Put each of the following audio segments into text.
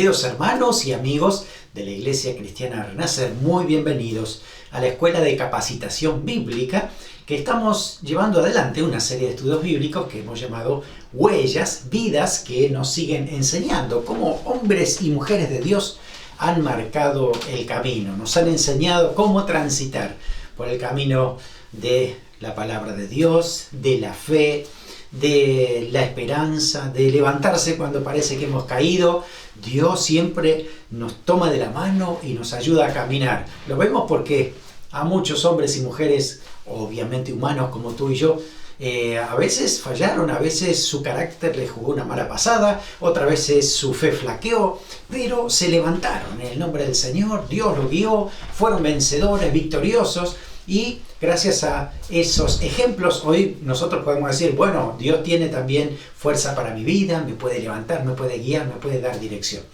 Queridos hermanos y amigos de la Iglesia Cristiana Renacer, muy bienvenidos a la Escuela de Capacitación Bíblica, que estamos llevando adelante una serie de estudios bíblicos que hemos llamado Huellas, vidas que nos siguen enseñando cómo hombres y mujeres de Dios han marcado el camino, nos han enseñado cómo transitar por el camino de la palabra de Dios, de la fe, de la esperanza, de levantarse cuando parece que hemos caído. Dios siempre nos toma de la mano y nos ayuda a caminar. Lo vemos porque a muchos hombres y mujeres, obviamente humanos como tú y yo, a veces fallaron, a veces su carácter les jugó una mala pasada, otras veces su fe flaqueó, pero se levantaron en el nombre del Señor, Dios los guió, fueron vencedores, victoriosos. Y gracias a esos ejemplos, hoy nosotros podemos decir, bueno, Dios tiene también fuerza para mi vida, me puede levantar, me puede guiar, me puede dar dirección.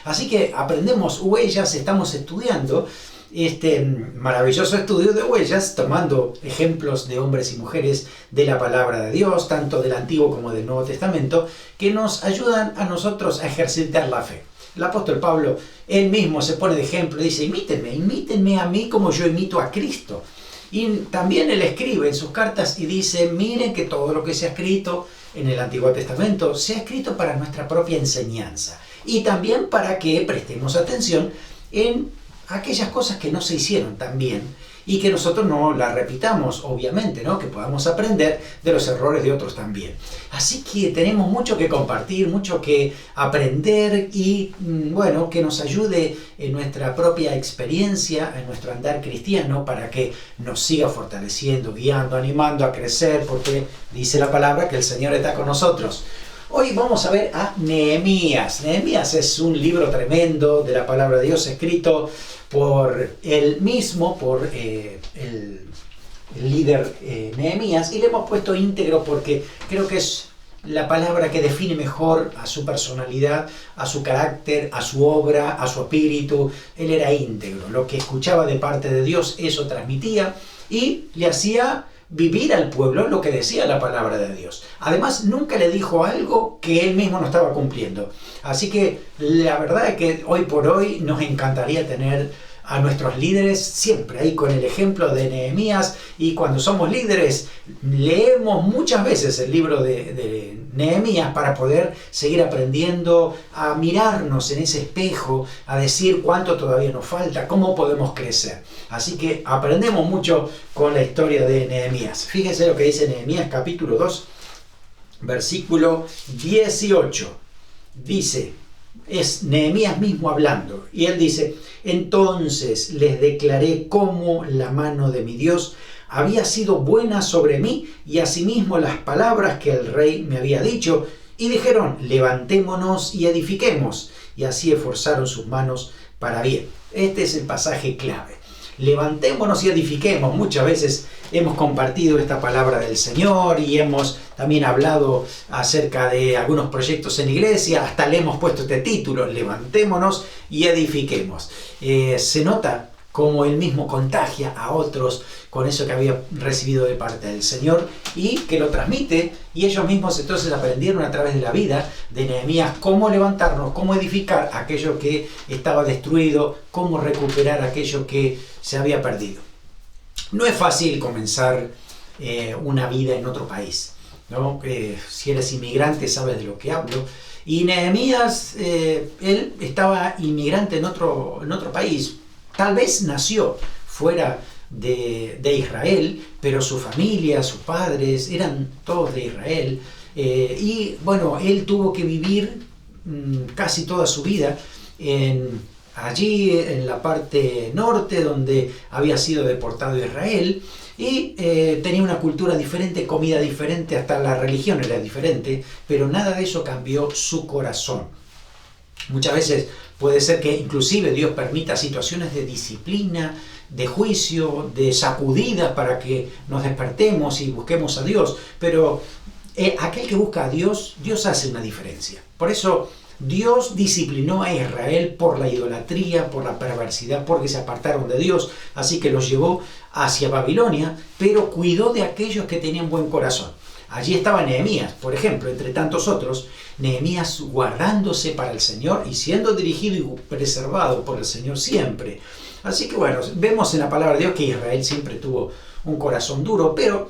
Así que aprendemos huellas, estamos estudiando este maravilloso estudio de huellas, tomando ejemplos de hombres y mujeres de la palabra de Dios, tanto del Antiguo como del Nuevo Testamento, que nos ayudan a nosotros a ejercitar la fe. El apóstol Pablo, él mismo se pone de ejemplo, dice, imítenme a mí como yo imito a Cristo. Y también él escribe en sus cartas y dice, miren que todo lo que se ha escrito en el Antiguo Testamento se ha escrito para nuestra propia enseñanza y también para que prestemos atención en aquellas cosas que no se hicieron tan bien y que nosotros no las repitamos, obviamente, ¿no? Que podamos aprender de los errores de otros también. Así que tenemos mucho que compartir, mucho que aprender y, bueno, que nos ayude en nuestra propia experiencia, en nuestro andar cristiano, para que nos siga fortaleciendo, guiando, animando a crecer, porque dice la palabra que el Señor está con nosotros. Hoy vamos a ver a Nehemías. Nehemías es un libro tremendo de la palabra de Dios, escrito por él mismo, por el líder Nehemías, y le hemos puesto íntegro porque creo que es la palabra que define mejor a su personalidad, a su carácter, a su obra, a su espíritu. Él era íntegro, lo que escuchaba de parte de Dios, eso transmitía y le hacía vivir al pueblo lo que decía la palabra de Dios. Además, nunca le dijo algo que él mismo no estaba cumpliendo. Así que la verdad es que hoy por hoy nos encantaría tener a nuestros líderes siempre ahí con el ejemplo de Nehemías, y cuando somos líderes leemos muchas veces el libro de Nehemías para poder seguir aprendiendo a mirarnos en ese espejo, a decir cuánto todavía nos falta, cómo podemos crecer. Así que aprendemos mucho con la historia de Nehemías. Fíjense lo que dice Nehemías capítulo 2, versículo 18. Dice, es Nehemías mismo hablando, y él dice, entonces les declaré cómo la mano de mi Dios había sido buena sobre mí, y asimismo las palabras que el rey me había dicho, y dijeron, levantémonos y edifiquemos, y así esforzaron sus manos para bien. Este es el pasaje clave. Levantémonos y edifiquemos. Muchas veces hemos compartido esta palabra del Señor y hemos también hablado acerca de algunos proyectos en la iglesia, hasta le hemos puesto este título, levantémonos y edifiquemos. Se nota cómo él mismo contagia a otros con eso que había recibido de parte del Señor y que lo transmite, y ellos mismos entonces aprendieron a través de la vida de Nehemías cómo levantarnos, cómo edificar aquello que estaba destruido, cómo recuperar aquello que se había perdido. No es fácil comenzar una vida en otro país, ¿no? Si eres inmigrante sabes de lo que hablo. Y Nehemías, él estaba inmigrante en otro país. Tal vez nació fuera de Israel, pero su familia, sus padres, eran todos de Israel. Y bueno, él tuvo que vivir casi toda su vida allí en la parte norte, donde había sido deportado a Israel, y tenía una cultura diferente, comida diferente, hasta la religión era diferente, pero nada de eso cambió su corazón. Muchas veces puede ser que inclusive Dios permita situaciones de disciplina, de juicio, de sacudida para que nos despertemos y busquemos a Dios, pero aquel que busca a Dios, Dios hace una diferencia. Por eso Dios disciplinó a Israel por la idolatría, por la perversidad, porque se apartaron de Dios, así que los llevó hacia Babilonia, pero cuidó de aquellos que tenían buen corazón. Allí estaba Nehemías, por ejemplo, entre tantos otros, Nehemías guardándose para el Señor y siendo dirigido y preservado por el Señor siempre. Así que bueno, vemos en la palabra de Dios que Israel siempre tuvo un corazón duro, pero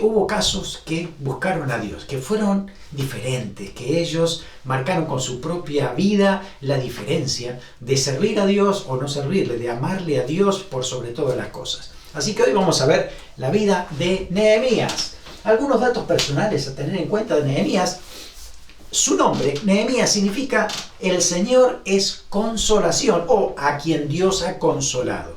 hubo casos que buscaron a Dios, que fueron diferentes, que ellos marcaron con su propia vida la diferencia de servir a Dios o no servirle, de amarle a Dios por sobre todas las cosas. Así que hoy vamos a ver la vida de Nehemías. Algunos datos personales a tener en cuenta de Nehemías. Su nombre, Nehemías, significa el Señor es consolación o a quien Dios ha consolado.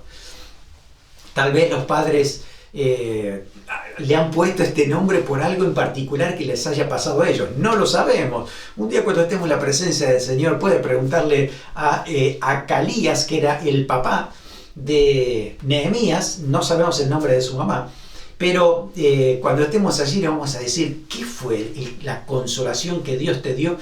Tal vez los padres le han puesto este nombre por algo en particular que les haya pasado a ellos. No lo sabemos. Un día cuando estemos en la presencia del Señor puede preguntarle a Calías, que era el papá de Nehemías, no sabemos el nombre de su mamá, pero cuando estemos allí le vamos a decir qué fue la consolación que Dios te dio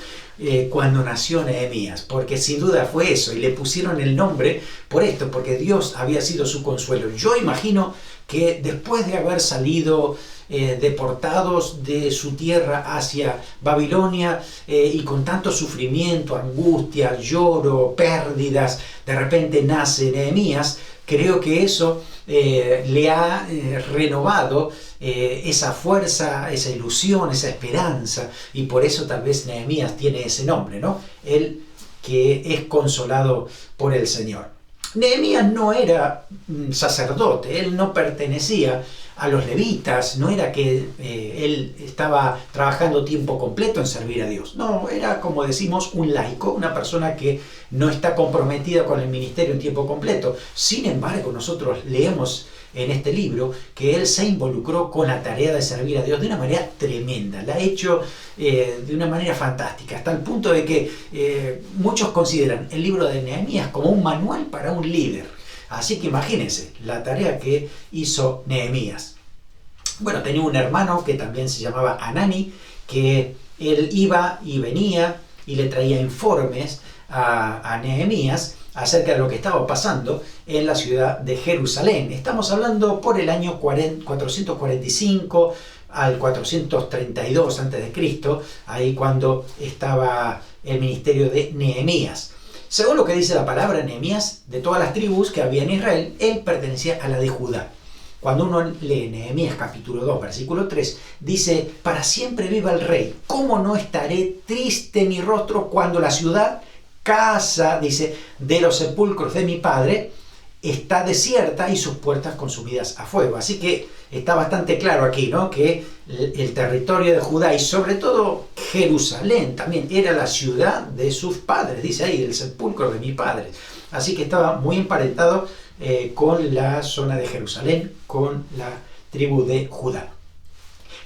cuando nació Nehemías, porque sin duda fue eso, y le pusieron el nombre por esto, porque Dios había sido su consuelo. Yo imagino que después de haber salido deportados de su tierra hacia Babilonia y con tanto sufrimiento, angustia, lloro, pérdidas, de repente nace Nehemías. Creo que eso le ha renovado esa fuerza, esa ilusión, esa esperanza, y por eso tal vez Nehemías tiene ese nombre, ¿no? El que es consolado por el Señor. Nehemías no era sacerdote, él no pertenecía a los levitas, no era que él estaba trabajando tiempo completo en servir a Dios. No, era, como decimos, un laico, una persona que no está comprometida con el ministerio en tiempo completo. Sin embargo, nosotros leemos en este libro que él se involucró con la tarea de servir a Dios de una manera tremenda. La ha hecho de una manera fantástica, hasta el punto de que muchos consideran el libro de Nehemías como un manual para un líder. Así que imagínense la tarea que hizo Nehemías. Bueno, tenía un hermano que también se llamaba Anani, que él iba y venía y le traía informes a Nehemías acerca de lo que estaba pasando en la ciudad de Jerusalén. Estamos hablando por el año 445 al 432 a.C., ahí cuando estaba el ministerio de Nehemías. Según lo que dice la palabra, Nehemías, de todas las tribus que había en Israel, él pertenecía a la de Judá. Cuando uno lee Nehemías capítulo 2, versículo 3, dice: para siempre viva el rey, ¿cómo no estaré triste mi rostro cuando la ciudad, casa, dice, de los sepulcros de mi padre, está desierta y sus puertas consumidas a fuego? Así que está bastante claro aquí, ¿no?, que el territorio de Judá y sobre todo Jerusalén también era la ciudad de sus padres, dice ahí, el sepulcro de mi padre. Así que estaba muy emparentado con la zona de Jerusalén, con la tribu de Judá.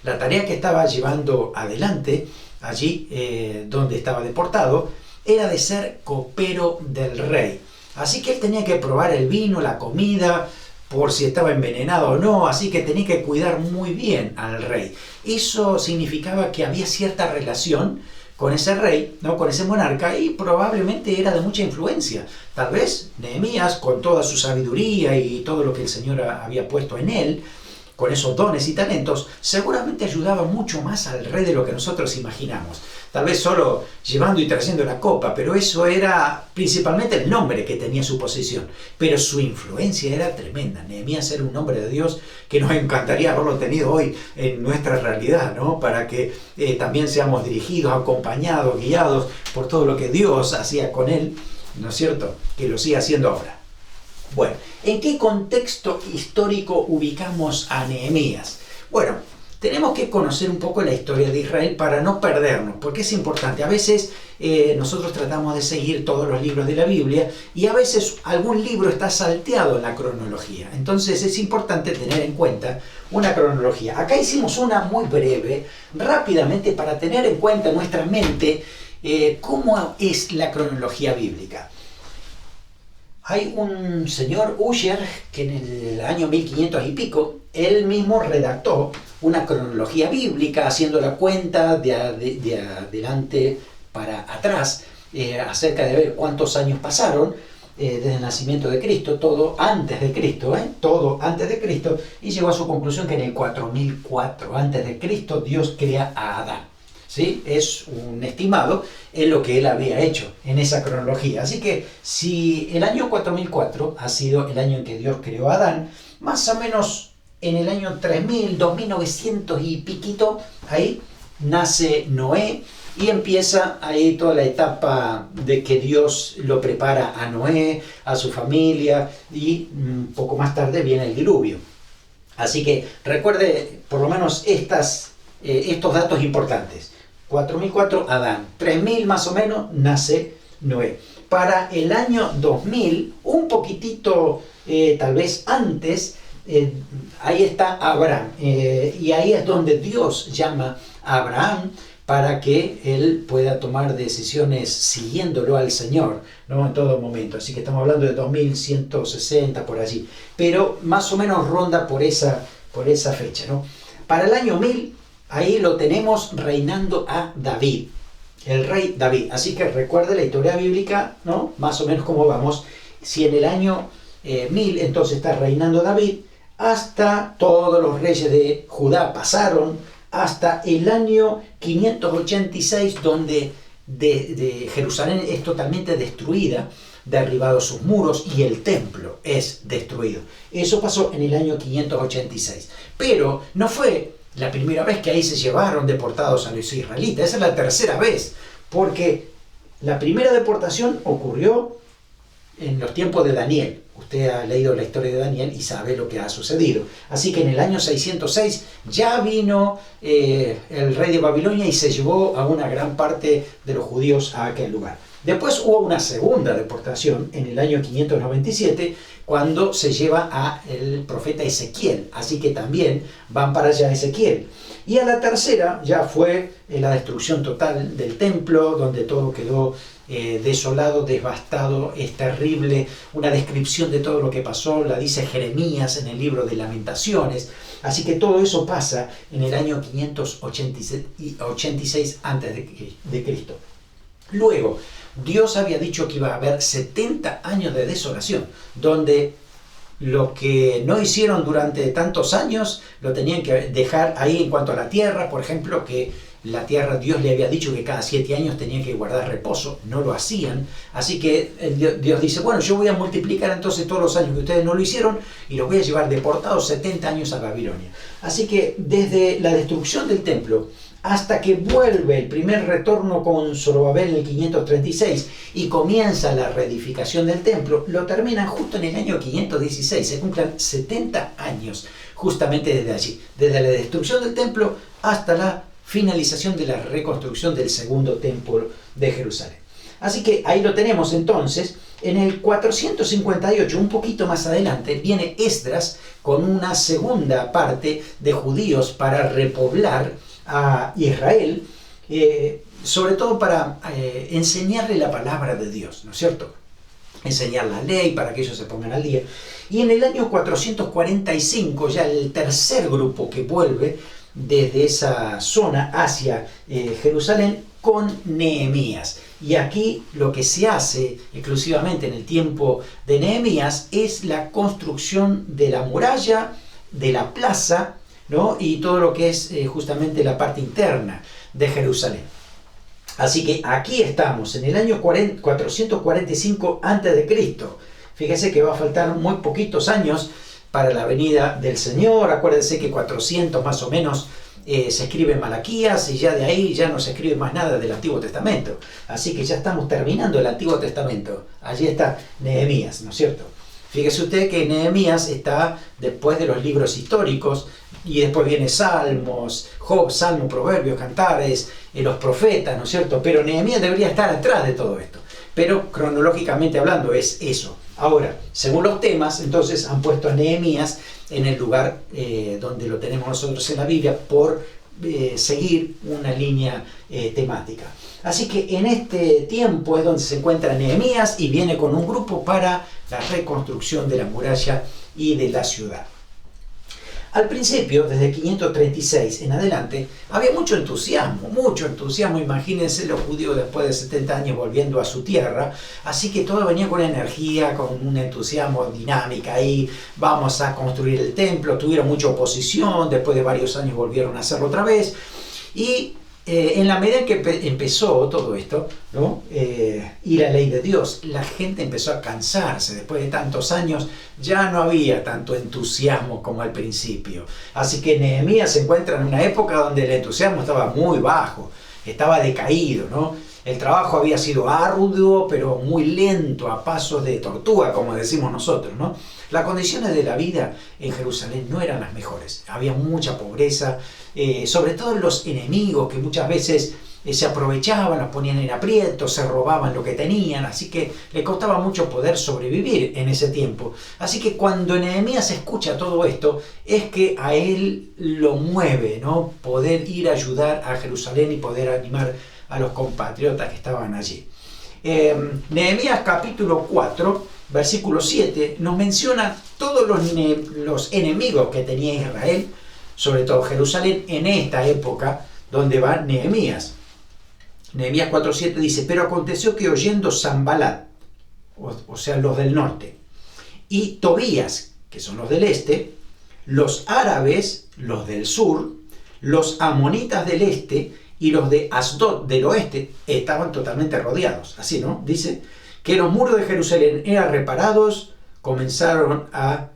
La tarea que estaba llevando adelante allí donde estaba deportado era de ser copero del rey. Así que él tenía que probar el vino, la comida, por si estaba envenenado o no, así que tenía que cuidar muy bien al rey. Eso significaba que había cierta relación con ese rey, ¿no?, con ese monarca, y probablemente era de mucha influencia. Tal vez Nehemías, con toda su sabiduría y todo lo que el Señor había puesto en él, con esos dones y talentos, seguramente ayudaba mucho más al rey de lo que nosotros imaginamos. Tal vez solo llevando y trayendo la copa, pero eso era principalmente el nombre que tenía su posición. Pero su influencia era tremenda. Nehemías era un hombre de Dios que nos encantaría haberlo tenido hoy en nuestra realidad, ¿no?, para que también seamos dirigidos, acompañados, guiados por todo lo que Dios hacía con él, ¿no es cierto?, que lo sigue haciendo ahora. Bueno, ¿en qué contexto histórico ubicamos a Nehemías? Bueno, tenemos que conocer un poco la historia de Israel para no perdernos, porque es importante. A veces nosotros tratamos de seguir todos los libros de la Biblia y a veces algún libro está salteado en la cronología. Entonces es importante tener en cuenta una cronología. Acá hicimos una muy breve, rápidamente, para tener en cuenta en nuestra mente cómo es la cronología bíblica. Hay un señor Ussher que en el año 1500 y pico, él mismo redactó una cronología bíblica haciendo la cuenta de adelante para atrás, acerca de ver cuántos años pasaron desde el nacimiento de Cristo, todo antes de Cristo, todo antes de Cristo, y llegó a su conclusión que en el 4004 antes de Cristo Dios crea a Adán. ¿Sí? Es un estimado en lo que él había hecho en esa cronología. Así que si el año 4004 ha sido el año en que Dios creó a Adán, más o menos en el año 3000, 2900 y piquito, ahí nace Noé y empieza ahí toda la etapa de que Dios lo prepara a Noé, a su familia, y poco más tarde viene el diluvio. Así que recuerde por lo menos estos datos importantes. 4004 Adán, 3000 más o menos nace Noé. Para el año 2000, un poquitito tal vez antes, ahí está Abraham, y ahí es donde Dios llama a Abraham para que él pueda tomar decisiones siguiéndolo al Señor, ¿no? En todo momento. Así que estamos hablando de 2160 por allí, pero más o menos ronda por esa fecha, ¿no? Para el año 1000, ahí lo tenemos reinando a David, el rey David. Así que recuerde la historia bíblica, ¿no? Más o menos cómo vamos. Si en el año 1000 entonces está reinando David, hasta todos los reyes de Judá pasaron, hasta el año 586, donde de Jerusalén es totalmente destruida, derribados sus muros y el templo es destruido. Eso pasó en el año 586. Pero no fue la primera vez que ahí se llevaron deportados a los israelitas. Esa es la tercera vez, porque la primera deportación ocurrió en los tiempos de Daniel. Usted ha leído la historia de Daniel y sabe lo que ha sucedido. Así que en el año 606 ya vino el rey de Babilonia y se llevó a una gran parte de los judíos a aquel lugar. Después hubo una segunda deportación en el año 597, cuando se lleva a el profeta Ezequiel. Así que también van para allá Ezequiel. Y a la tercera ya fue la destrucción total del templo, donde todo quedó desolado, devastado. Es terrible. Una descripción de todo lo que pasó la dice Jeremías en el libro de Lamentaciones. Así que todo eso pasa en el año 586 antes de Cristo. Luego, Dios había dicho que iba a haber 70 años de desolación, donde lo que no hicieron durante tantos años lo tenían que dejar ahí en cuanto a la tierra. Por ejemplo, que la tierra, Dios le había dicho que cada 7 años tenían que guardar reposo, no lo hacían. Así que Dios dice, bueno, yo voy a multiplicar entonces todos los años que ustedes no lo hicieron y los voy a llevar deportados 70 años a Babilonia. Así que desde la destrucción del templo hasta que vuelve el primer retorno con Zorobabel en el 536 y comienza la reedificación del templo, lo terminan justo en el año 516. Se cumplen 70 años justamente desde allí, desde la destrucción del templo hasta la finalización de la reconstrucción del segundo templo de Jerusalén. Así que ahí lo tenemos entonces. En el 458, un poquito más adelante, viene Esdras con una segunda parte de judíos para repoblar a Israel, sobre todo para enseñarle la palabra de Dios, ¿no es cierto? Enseñar la ley para que ellos se pongan al día. Y en el año 445, ya el tercer grupo que vuelve desde esa zona hacia Jerusalén con Nehemías. Y aquí lo que se hace exclusivamente en el tiempo de Nehemías es la construcción de la muralla, de la plaza, ¿no? Y todo lo que es justamente la parte interna de Jerusalén. Así que aquí estamos, en el año 445 a.C. Fíjese que va a faltar muy poquitos años para la venida del Señor. Acuérdense que 400 más o menos se escribe en Malaquías, y ya de ahí ya no se escribe más nada del Antiguo Testamento. Así que ya estamos terminando el Antiguo Testamento. Allí está Nehemías, ¿no es cierto? Fíjese usted que Nehemías está después de los libros históricos, y después viene Salmos, Job, Salmo, Proverbios, Cantares, los profetas, ¿no es cierto? Pero Nehemías debería estar atrás de todo esto. Pero cronológicamente hablando es eso. Ahora, según los temas, entonces han puesto a Nehemías en el lugar donde lo tenemos nosotros en la Biblia por seguir una línea temática. Así que en este tiempo es donde se encuentra Nehemías y viene con un grupo para la reconstrucción de la muralla y de la ciudad. Al principio, desde 536 en adelante, había mucho entusiasmo. Imagínense los judíos después de 70 años volviendo a su tierra. Así que todo venía con energía, con un entusiasmo, dinámica ahí. Vamos a construir el templo. Tuvieron mucha oposición, después de varios años volvieron a hacerlo otra vez. Y en la medida en que empezó todo esto, ¿no? Y la ley de Dios, la gente empezó a cansarse. Después de tantos años ya no había tanto entusiasmo como al principio. Así que Nehemías se encuentra en una época donde el entusiasmo estaba muy bajo, estaba decaído, ¿no? El trabajo había sido arduo, pero muy lento, a pasos de tortuga, como decimos nosotros, ¿no? Las condiciones de la vida en Jerusalén no eran las mejores. Había mucha pobreza, sobre todo los enemigos que muchas veces se aprovechaban, los ponían en aprietos, se robaban lo que tenían, así que le costaba mucho poder sobrevivir en ese tiempo. Así que cuando Nehemías escucha todo esto, es que a él lo mueve, ¿no? Poder ir a ayudar a Jerusalén y poder animar a los compatriotas que estaban allí. Nehemías capítulo 4, versículo 7, nos menciona todos los enemigos que tenía Israel, sobre todo Jerusalén, en esta época donde va Nehemías. Nehemías 4:7 dice: pero aconteció que oyendo Sanbalat, o sea los del norte, y Tobías, que son los del este, los árabes, los del sur, los amonitas del este y los de Asdod del oeste estaban totalmente rodeados. Así, ¿no? Dice que los muros de Jerusalén eran reparados, comenzaron a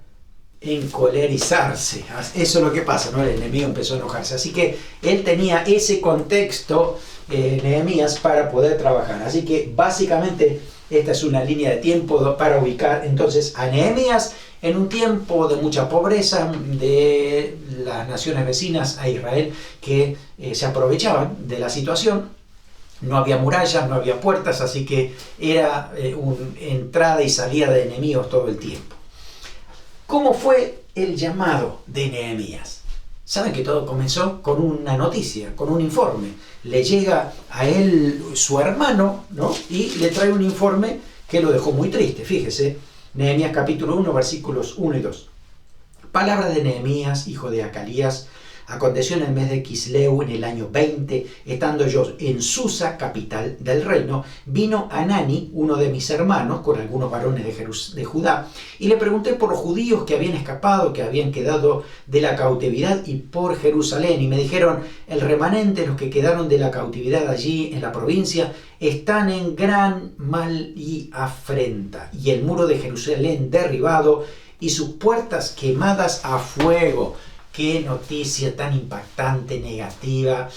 encolerizarse. Eso es lo que pasa, ¿no? El enemigo empezó a enojarse. Así que él tenía ese contexto, Nehemías, para poder trabajar. Así que básicamente esta es una línea de tiempo para ubicar entonces a Nehemías en un tiempo de mucha pobreza de las naciones vecinas a Israel que se aprovechaban de la situación. No había murallas, no había puertas, así que era una entrada y salida de enemigos todo el tiempo. ¿Cómo fue el llamado de Nehemías? Saben que todo comenzó con una noticia, con un informe. Le llega a él su hermano, ¿no? Y le trae un informe que lo dejó muy triste. Fíjese, Nehemías capítulo 1, versículos 1 y 2. Palabra de Nehemías, hijo de Acalías. Aconteció en el mes de Quisleu, en el año 20, estando yo en Susa, capital del reino, vino Anani, uno de mis hermanos, con algunos varones de Judá, y le pregunté por los judíos que habían escapado, que habían quedado de la cautividad, y por Jerusalén. Y me dijeron: el remanente, los que quedaron de la cautividad allí en la provincia, están en gran mal y afrenta, y el muro de Jerusalén derribado, y sus puertas quemadas a fuego. Qué noticia tan impactante, negativa,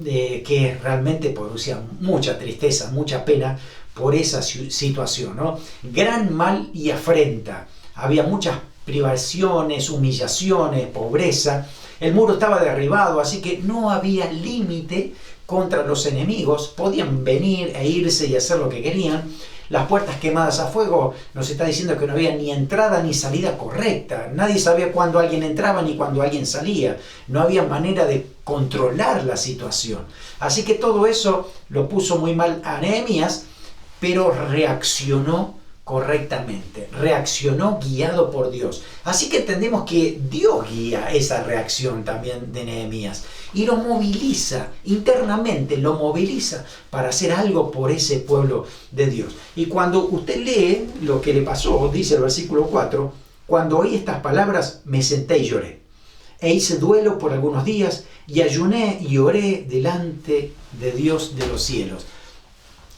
que realmente producía mucha tristeza, mucha pena por esa situación, ¿no? Gran mal y afrenta. Había muchas privaciones, humillaciones, pobreza. El muro estaba derribado, así que no había límite contra los enemigos. Podían venir e irse y hacer lo que querían. Las puertas quemadas a fuego nos está diciendo que no había ni entrada ni salida correcta. Nadie sabía cuándo alguien entraba ni cuándo alguien salía. No había manera de controlar la situación. Así que todo eso lo puso muy mal a Nehemías, pero reaccionó correctamente. Reaccionó guiado por Dios. Así que entendemos que Dios guía esa reacción también de Nehemías. Y lo moviliza, internamente lo moviliza para hacer algo por ese pueblo de Dios. Y cuando usted lee lo que le pasó, dice el versículo 4, cuando oí estas palabras me senté y lloré. E hice duelo por algunos días y ayuné y oré delante de Dios de los cielos.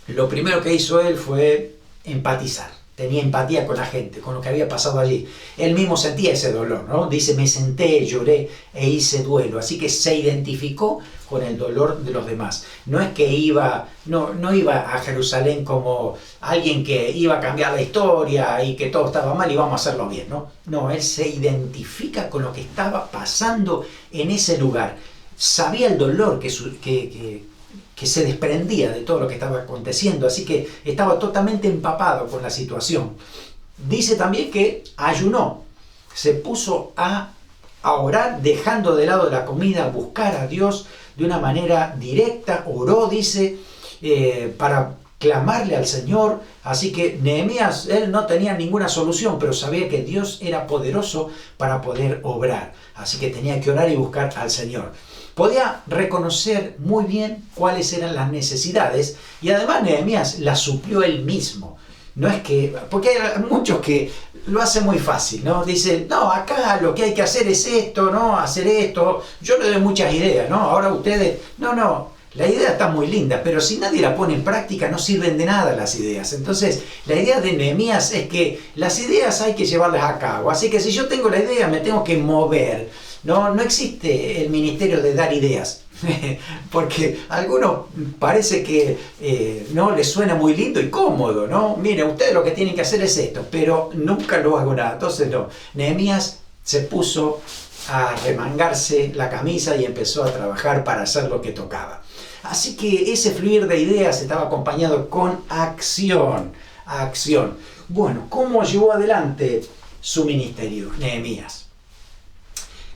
Lo primero que hizo él fue empatizar. Tenía empatía con la gente, con lo que había pasado allí. Él mismo sentía ese dolor, ¿no? Dice, me senté, lloré e hice duelo. Así que se identificó con el dolor de los demás. No es que no iba a Jerusalén como alguien que iba a cambiar la historia y que todo estaba mal y vamos a hacerlo bien, ¿no? No, él se identifica con lo que estaba pasando en ese lugar. Sabía el dolor que se desprendía de todo lo que estaba aconteciendo, así que estaba totalmente empapado con la situación. Dice también que ayunó, se puso a orar, dejando de lado la comida, a buscar a Dios de una manera directa, oró, dice, para clamarle al Señor. Así que Nehemías, él no tenía ninguna solución, pero sabía que Dios era poderoso para poder obrar. Así que tenía que orar y buscar al Señor. Podía reconocer muy bien cuáles eran las necesidades y además Nehemías las suplió él mismo. No es que, porque hay muchos que lo hacen muy fácil, ¿no? Dicen, no, acá lo que hay que hacer es esto, ¿no? Hacer esto. Yo le doy muchas ideas, ¿no? Ahora ustedes, no, la idea está muy linda, pero si nadie la pone en práctica no sirven de nada las ideas. Entonces, la idea de Nehemías es que las ideas hay que llevarlas a cabo. Así que si yo tengo la idea, me tengo que mover. No existe el ministerio de dar ideas. Porque a algunos parece que no les suena muy lindo y cómodo, ¿no? Mire, ustedes lo que tienen que hacer es esto, pero nunca lo hago nada. Entonces no, Nehemías se puso a remangarse la camisa y empezó a trabajar para hacer lo que tocaba. Así que ese fluir de ideas estaba acompañado con acción. Bueno, ¿cómo llevó adelante su ministerio Nehemías?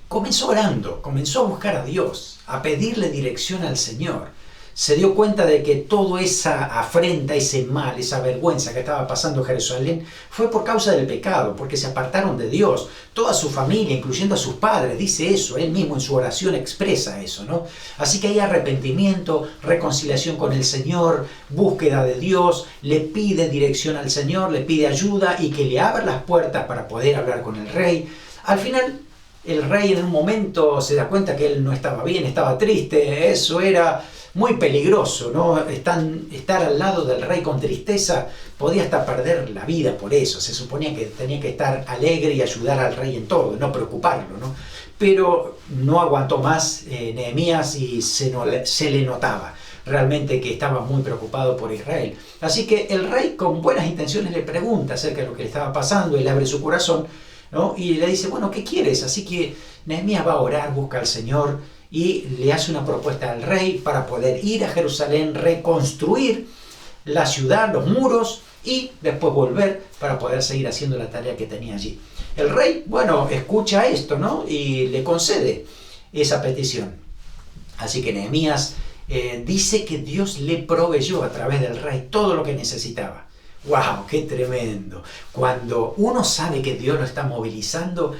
Comenzó orando, comenzó a buscar a Dios, a pedirle dirección al Señor. Se dio cuenta de que toda esa afrenta, ese mal, esa vergüenza que estaba pasando en Jerusalén fue por causa del pecado, porque se apartaron de Dios. Toda su familia, incluyendo a sus padres, dice eso, él mismo en su oración expresa eso, ¿no? Así que hay arrepentimiento, reconciliación con el Señor, búsqueda de Dios, le pide dirección al Señor, le pide ayuda y que le abra las puertas para poder hablar con el rey. Al final, el rey en un momento se da cuenta que él no estaba bien, estaba triste. Eso era muy peligroso, ¿no? Estar al lado del rey con tristeza podía hasta perder la vida por eso. Se suponía que tenía que estar alegre y ayudar al rey en todo, no preocuparlo, ¿no? Pero no aguantó más Nehemías y se le notaba realmente que estaba muy preocupado por Israel. Así que el rey con buenas intenciones le pregunta acerca de lo que le estaba pasando, él abre su corazón, ¿no? Y le dice, bueno, ¿qué quieres? Así que Nehemías va a orar, busca al Señor y le hace una propuesta al rey para poder ir a Jerusalén, reconstruir la ciudad, los muros y después volver para poder seguir haciendo la tarea que tenía allí. El rey, bueno, escucha esto, ¿no? Y le concede esa petición. Así que Nehemías dice que Dios le proveyó a través del rey todo lo que necesitaba. ¡Wow! ¡Qué tremendo! Cuando uno sabe que Dios lo está movilizando,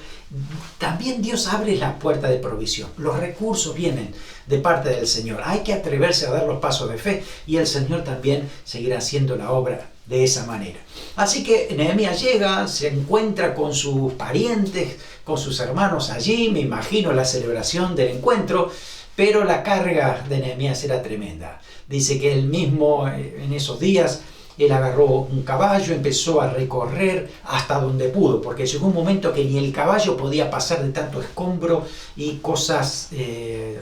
también Dios abre la puerta de provisión. Los recursos vienen de parte del Señor. Hay que atreverse a dar los pasos de fe y el Señor también seguirá haciendo la obra de esa manera. Así que Nehemías llega, se encuentra con sus parientes, con sus hermanos allí, me imagino la celebración del encuentro, pero la carga de Nehemías era tremenda. Dice que él mismo en esos días él agarró un caballo, empezó a recorrer hasta donde pudo, porque llegó un momento que ni el caballo podía pasar de tanto escombro y cosas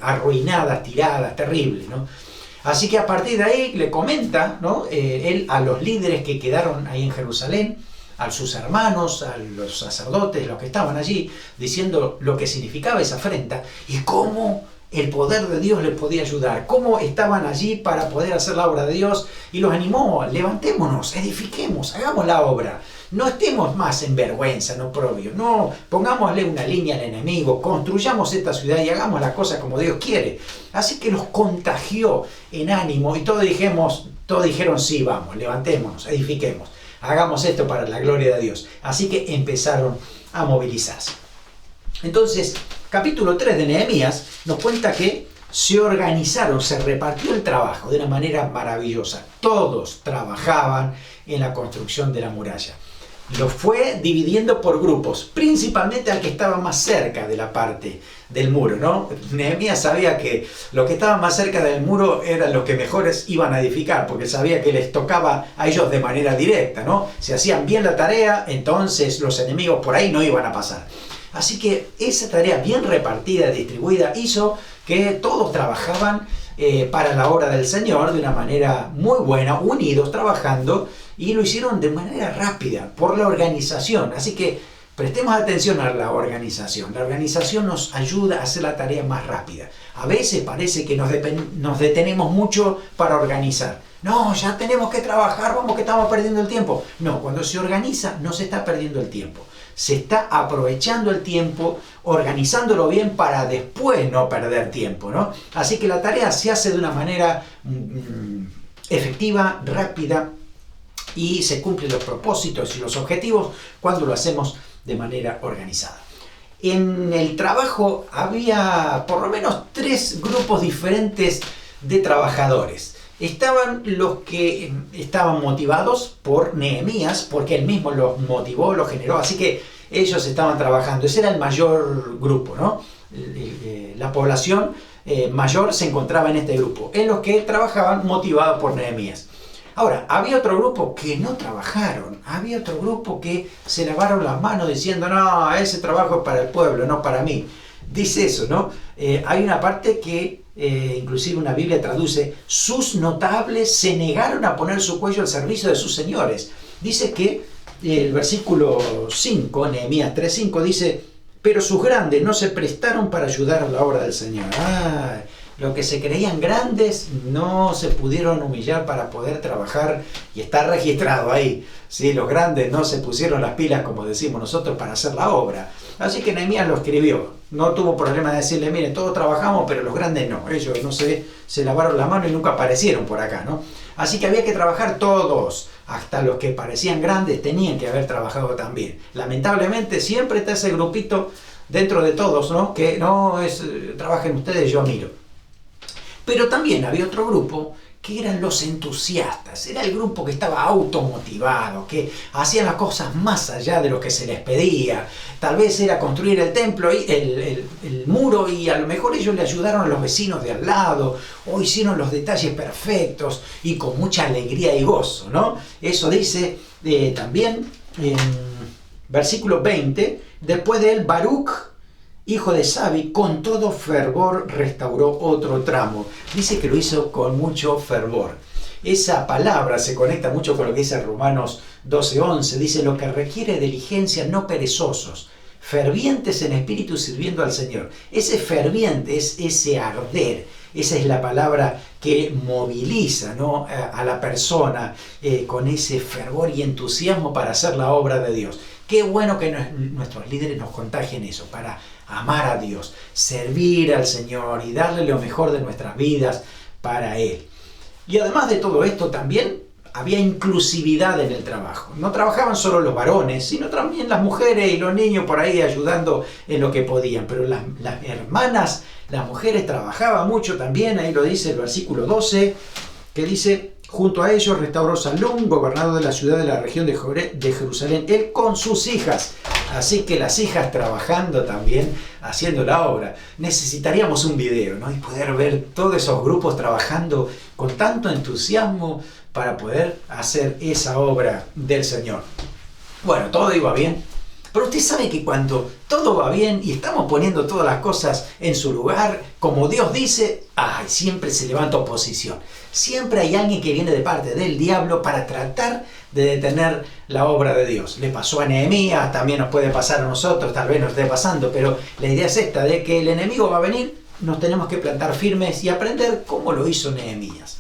arruinadas, tiradas, terribles, ¿no? Así que a partir de ahí le comenta, ¿no? Él a los líderes que quedaron ahí en Jerusalén, a sus hermanos, a los sacerdotes, los que estaban allí, diciendo lo que significaba esa afrenta y cómo el poder de Dios les podía ayudar, cómo estaban allí para poder hacer la obra de Dios y los animó, levantémonos, edifiquemos, hagamos la obra, no estemos más en vergüenza, en oprobio, no pongámosle una línea al enemigo, construyamos esta ciudad y hagamos las cosas como Dios quiere. Así que los contagió en ánimo y todos dijeron sí, vamos, levantémonos, edifiquemos, hagamos esto para la gloria de Dios. Así que empezaron a movilizarse. Entonces, capítulo 3 de Nehemías nos cuenta que se organizaron, se repartió el trabajo de una manera maravillosa. Todos trabajaban en la construcción de la muralla. Lo fue dividiendo por grupos, principalmente al que estaba más cerca de la parte del muro, ¿no? Nehemías sabía que los que estaban más cerca del muro eran los que mejores iban a edificar, porque sabía que les tocaba a ellos de manera directa, ¿no? Si hacían bien la tarea, entonces los enemigos por ahí no iban a pasar. Así que esa tarea bien repartida, distribuida, hizo que todos trabajaban para la obra del Señor de una manera muy buena, unidos, trabajando, y lo hicieron de manera rápida, por la organización. Así que prestemos atención a la organización. La organización nos ayuda a hacer la tarea más rápida. A veces parece que nos detenemos mucho para organizar. No, ya tenemos que trabajar, vamos que estamos perdiendo el tiempo. No, cuando se organiza no se está perdiendo el tiempo. Se está aprovechando el tiempo, organizándolo bien para después no perder tiempo, ¿no? Así que la tarea se hace de una manera efectiva, rápida, y se cumplen los propósitos y los objetivos cuando lo hacemos de manera organizada. En el trabajo había por lo menos 3 grupos diferentes de trabajadores. Estaban los que estaban motivados por Nehemías, porque él mismo los motivó, los generó, así que ellos estaban trabajando. Ese era el mayor grupo, ¿no? La población mayor se encontraba en este grupo, en los que trabajaban motivados por Nehemías. Ahora, había otro grupo que no trabajaron, había otro grupo que se lavaron las manos diciendo, no, ese trabajo es para el pueblo, no para mí. Dice eso, ¿no? Hay una parte que inclusive una Biblia traduce, sus notables se negaron a poner su cuello al servicio de sus señores. Dice que el versículo 5, Nehemías 3:5, dice, pero sus grandes no se prestaron para ayudar a la obra del Señor. Los que se creían grandes no se pudieron humillar para poder trabajar, y está registrado ahí. ¿Sí? Los grandes no se pusieron las pilas, como decimos nosotros, para hacer la obra. Así que Nehemías lo escribió. No tuvo problema de decirle, miren, todos trabajamos, pero los grandes no. Ellos, no sé, se lavaron la mano y nunca aparecieron por acá, ¿no? Así que había que trabajar todos. Hasta los que parecían grandes tenían que haber trabajado también. Lamentablemente siempre está ese grupito dentro de todos, ¿no? Que no es, trabajen ustedes, yo miro. Pero también había otro grupo que eran los entusiastas. Era el grupo que estaba automotivado, que hacían las cosas más allá de lo que se les pedía. Tal vez era construir el templo, el muro, y a lo mejor ellos le ayudaron a los vecinos de al lado, o hicieron los detalles perfectos y con mucha alegría y gozo, ¿no? Eso dice también en versículo 20, después de él Baruch, hijo de Sabi, con todo fervor restauró otro tramo. Dice que lo hizo con mucho fervor. Esa palabra se conecta mucho con lo que dice Romanos 12:11. Dice, lo que requiere diligencia, no perezosos, fervientes en espíritu sirviendo al Señor. Ese ferviente es ese arder. Esa es la palabra que moviliza, ¿no?, a la persona con ese fervor y entusiasmo para hacer la obra de Dios. Qué bueno que nuestros líderes nos contagien eso, para amar a Dios, servir al Señor y darle lo mejor de nuestras vidas para Él. Y además de todo esto también había inclusividad en el trabajo. No trabajaban solo los varones, sino también las mujeres y los niños por ahí ayudando en lo que podían. Pero las hermanas, las mujeres trabajaban mucho también. Ahí lo dice el versículo 12, que dice, junto a ellos restauró Salum, gobernador de la ciudad de la región de Jerusalén, él con sus hijas. Así que las hijas trabajando también, haciendo la obra. Necesitaríamos un video, ¿no?, y poder ver todos esos grupos trabajando con tanto entusiasmo para poder hacer esa obra del Señor. Bueno, todo iba bien, pero usted sabe que cuando todo va bien y estamos poniendo todas las cosas en su lugar, como Dios dice, siempre se levanta oposición. Siempre hay alguien que viene de parte del diablo para tratar de detener la obra de Dios. Le pasó a Nehemías, también nos puede pasar a nosotros, tal vez nos esté pasando, pero la idea es esta, de que el enemigo va a venir, nos tenemos que plantar firmes y aprender cómo lo hizo Nehemías.